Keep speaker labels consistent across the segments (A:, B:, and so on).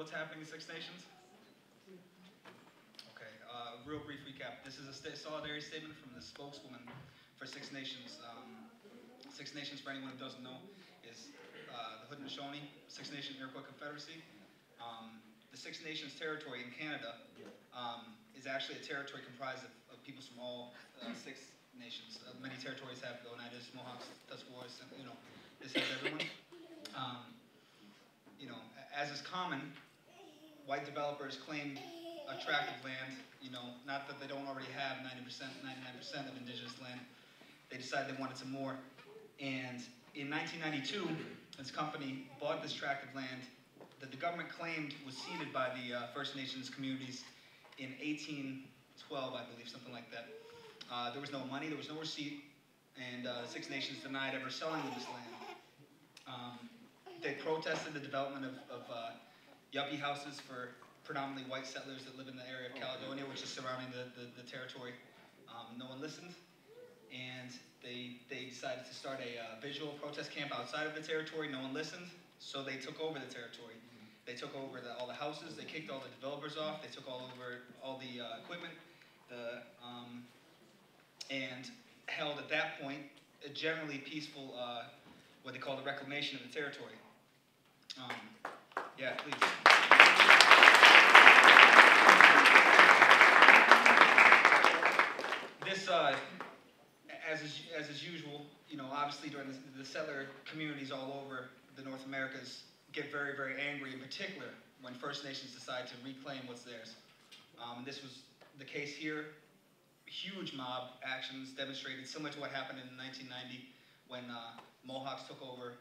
A: what's happening in Six Nations? Okay, real brief recap. This is a solidarity statement from the spokeswoman for Six Nations. Six Nations, for anyone who doesn't know, is the Haudenosaunee Six Nation Iroquois Confederacy. The Six Nations territory in Canada is actually a territory comprised of peoples from all Six Nations. Many territories have Oneidas, Mohawks, Tuscaroras, and this has everyone. As is common, white developers claimed a tract of land. Not that they don't already have 99% of indigenous land. They decided they wanted some more. And in 1992, this company bought this tract of land that the government claimed was ceded by the First Nations communities in 1812, I believe, something like that. There was no money, there was no receipt, and the Six Nations denied ever selling them this land. They protested the development of yuppie houses for predominantly white settlers that live in the area of Caledonia, which is surrounding the territory. No one listened, and they decided to start a visual protest camp outside of the territory. No one listened, so they took over the territory. They took over all the houses, they kicked all the developers off, they took over all the equipment, and held at that point a generally peaceful, what they call the reclamation of the territory. Yeah, please. This, as is usual, obviously during the settler communities all over the North Americas get very, very angry, in particular when First Nations decide to reclaim what's theirs. This was the case here. Huge mob actions demonstrated, similar to what happened in 1990 when Mohawks took over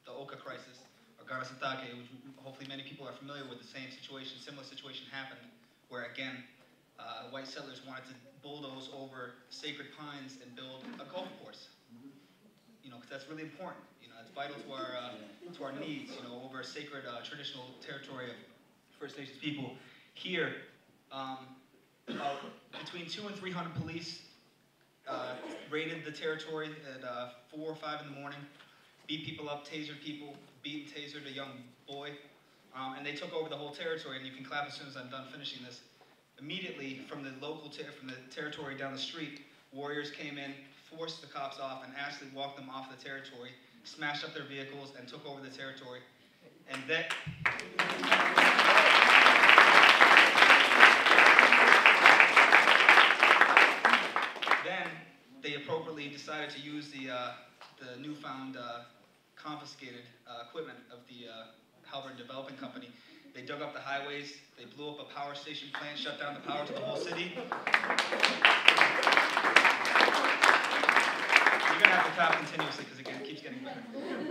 A: the Oka crisis, or Garasatake, which hopefully many people are familiar with. The same situation, similar situation happened, where again, white settlers wanted to bulldoze over sacred pines and build a golf course. Because that's really important. It's vital to our needs. Over a sacred traditional territory of First Nations people. Here, between 200 and 300 police raided the territory at 4 or 5 in the morning, beat people up, tasered people, beat and tasered a young boy, and they took over the whole territory. And you can clap as soon as I'm done finishing this. Immediately from the territory down the street, warriors came in, forced the cops off, and actually walked them off the territory, smashed up their vehicles, and took over the territory. And then they appropriately decided to use the newfound confiscated equipment of the Halbert Developing Company. They dug up the highways, they blew up a power station plant, shut down the power to the whole city. You're gonna have to clap continuously because it keeps getting better.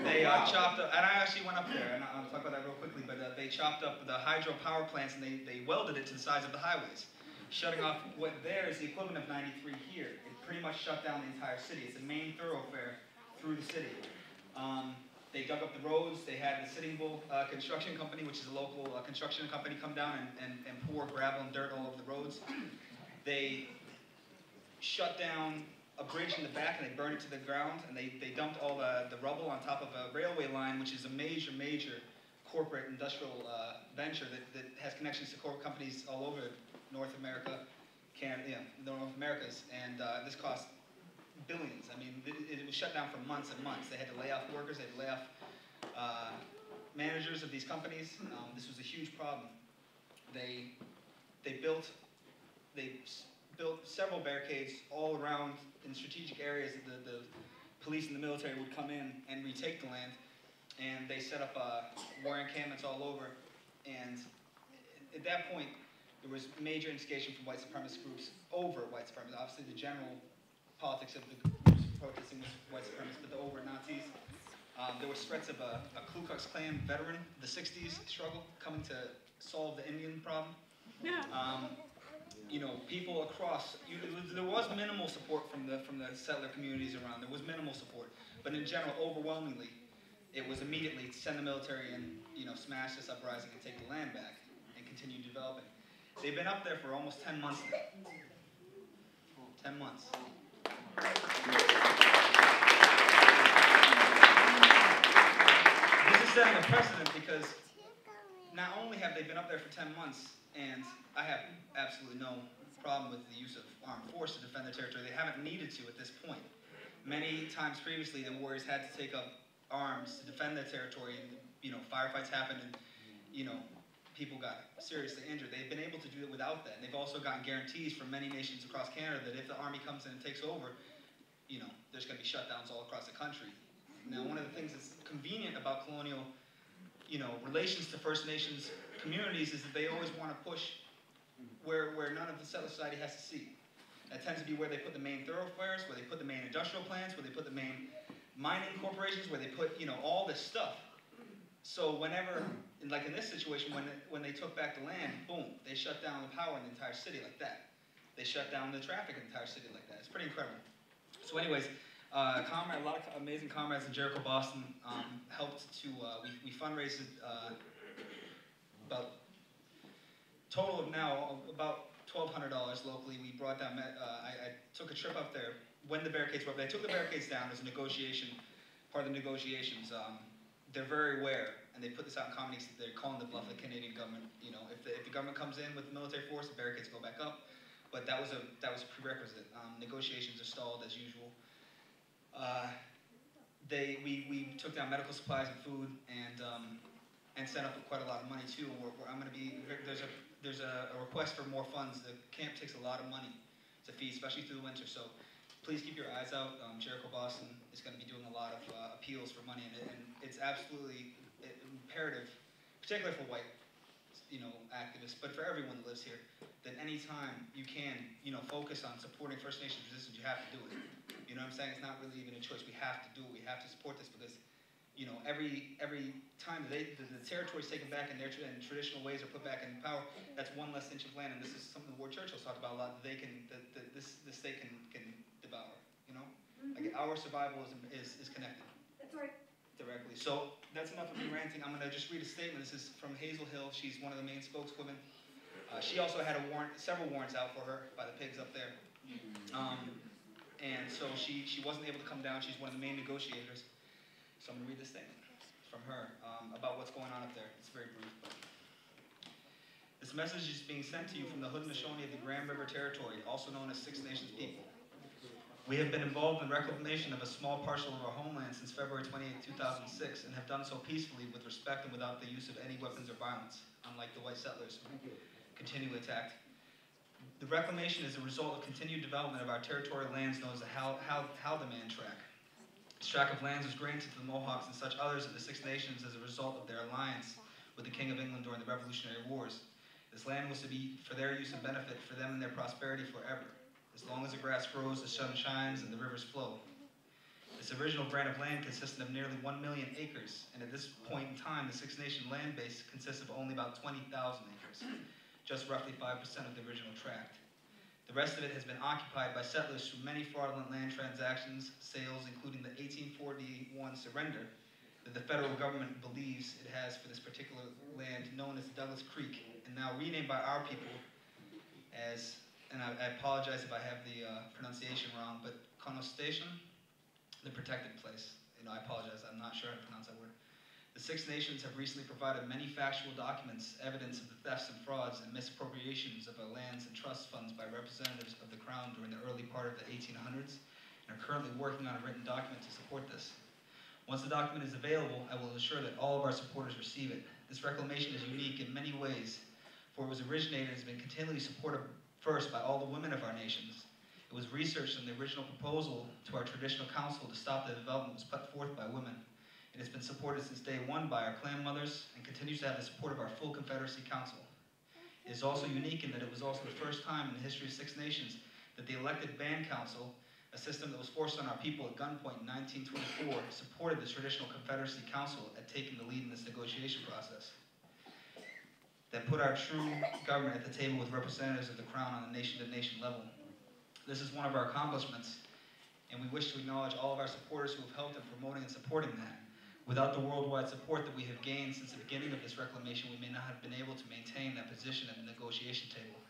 A: They chopped up, and I actually went up there, and I'll talk about that real quickly, but they chopped up the hydro power plants and they welded it to the sides of the highways, shutting off what there is the equivalent of 93 here. It pretty much shut down the entire city. It's a main thoroughfare through the city. They dug up the roads. They had the Sitting Bull Construction Company, which is a local construction company, come down and pour gravel and dirt all over the roads. They shut down a bridge in the back and they burned it to the ground, and they dumped all the rubble on top of a railway line, which is a major corporate industrial venture that has connections to corporate companies all over North America, Canada, the North Americas, and this cost billions. I mean, it was shut down for months and months. They had to lay off workers, they had to lay off managers of these companies. This was a huge problem. They built several barricades all around in strategic areas that the police and the military would come in and retake the land. And they set up war encampments all over. And at that point, there was major instigation from white supremacist groups over white supremacists. Obviously, the general politics of the groups protesting was white supremacists, but the over Nazis. There were threats of a Ku Klux Klan veteran, the 60s struggle, coming to solve the Indian problem. People across, there was minimal support from the settler communities around. There was minimal support, but in general, overwhelmingly, it was immediately send the military and smash this uprising and take the land back and continue developing. They've been up there for almost 10 months now. 10 months. This is setting a precedent because not only have they been up there for 10 months, and I have absolutely no problem with the use of armed force to defend their territory, they haven't needed to at this point. Many times previously, the warriors had to take up arms to defend their territory, and firefights happened, and people got seriously injured. They've been able to do it without that. And they've also gotten guarantees from many nations across Canada that if the army comes in and takes over, there's going to be shutdowns all across the country. Now, one of the things that's convenient about colonial, relations to First Nations communities is that they always want to push where none of the settler society has to see. That tends to be where they put the main thoroughfares, where they put the main industrial plants, where they put the main mining corporations, where they put, all this stuff. So whenever, like in this situation, when they took back the land, boom, they shut down the power in the entire city like that. They shut down the traffic in the entire city like that. It's pretty incredible. So anyways, a lot of amazing comrades in Jericho, Boston helped to, we fundraised about, total of now, about $1,200 locally. We brought down, I took a trip up there when the barricades were up. They took the barricades down. There's a negotiation, part of the negotiations. They're very aware, and they put this out in comedy. They're calling the bluff of the Canadian government. If the government comes in with military force, the barricades go back up. But that was a prerequisite. Negotiations are stalled as usual. We took down medical supplies and food, and sent up quite a lot of money too. I'm going to be there's a request for more funds. The camp takes a lot of money to feed, especially through the winter. So please keep your eyes out. Jericho, Boston is going to be doing a lot of appeals for money, and it's absolutely imperative, particularly for white, activists, but for everyone that lives here, that anytime you can, focus on supporting First Nations resistance, you have to do it. You know what I'm saying? It's not really even a choice. We have to do it. We have to support this because, every time the territory is taken back and traditional ways are put back in power, that's one less inch of land, and this is something Ward Churchill's talked about a lot. That they can, this state can devour. Like our survival is connected. That's right. Directly. So that's enough of me ranting. I'm going to just read a statement. This is from Hazel Hill. She's one of the main spokeswomen. She also had several warrants out for her by the pigs up there. And so she wasn't able to come down. She's one of the main negotiators. So I'm going to read this statement from her about what's going on up there. It's very brief. But this message is being sent to you from the Haudenosaunee of the Grand River Territory, also known as Six Nations people. We have been involved in reclamation of a small parcel of our homeland since February 28, 2006, and have done so peacefully with respect and without the use of any weapons or violence, unlike the white settlers who continually attacked. The reclamation is a result of continued development of our territorial lands known as the Haldimand Tract. This tract of lands was granted to the Mohawks and such others of the Six Nations as a result of their alliance with the King of England during the Revolutionary Wars. This land was to be for their use and benefit for them and their prosperity forever. As long as the grass grows, the sun shines, and the rivers flow. This original grant of land consisted of nearly 1 million acres, and at this point in time, the Six Nation land base consists of only about 20,000 acres, just roughly 5% of the original tract. The rest of it has been occupied by settlers through many fraudulent land transactions, sales, including the 1841 surrender that the federal government believes it has for this particular land known as Douglas Creek, and now renamed by our people as, and I apologize if I have the pronunciation wrong, but Conostation, the protected place. I apologize, I'm not sure how to pronounce that word. The Six Nations have recently provided many factual documents, evidence of the thefts and frauds and misappropriations of our lands and trust funds by representatives of the Crown during the early part of the 1800s, and are currently working on a written document to support this. Once the document is available, I will ensure that all of our supporters receive it. This reclamation is unique in many ways, for it was originated and has been continually supported first by all the women of our nations. It was researched, and the original proposal to our traditional council to stop the development was put forth by women. It has been supported since day one by our clan mothers and continues to have the support of our full Confederacy Council. It is also unique in that it was also the first time in the history of Six Nations that the elected band council, a system that was forced on our people at gunpoint in 1924, supported the traditional Confederacy Council at taking the lead in this negotiation process. That put our true government at the table with representatives of the Crown on a nation-to-nation level. This is one of our accomplishments, and we wish to acknowledge all of our supporters who have helped in promoting and supporting that. Without the worldwide support that we have gained since the beginning of this reclamation, we may not have been able to maintain that position at the negotiation table.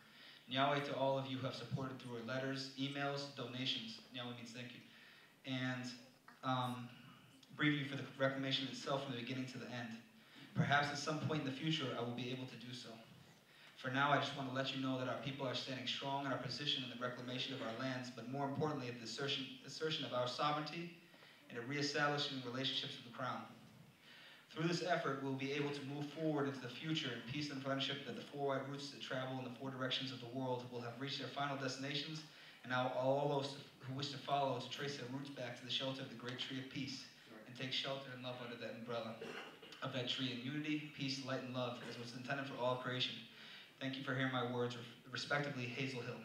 A: Nyaweh to all of you who have supported through our letters, emails, donations. Nyaweh means thank you. And briefing you for the reclamation itself from the beginning to the end. Perhaps at some point in the future, I will be able to do so. For now, I just want to let you know that our people are standing strong in our position in the reclamation of our lands, but more importantly, at the assertion of our sovereignty and at reestablishing relationships with the Crown. Through this effort, we'll be able to move forward into the future in peace and friendship, that the four wide routes that travel in the four directions of the world will have reached their final destinations, and now all those who wish to follow to trace their roots back to the shelter of the great tree of peace and take shelter and love under that umbrella of that tree in unity, peace, light, and love, as was intended for all creation. Thank you for hearing my words, respectively, Hazel Hill.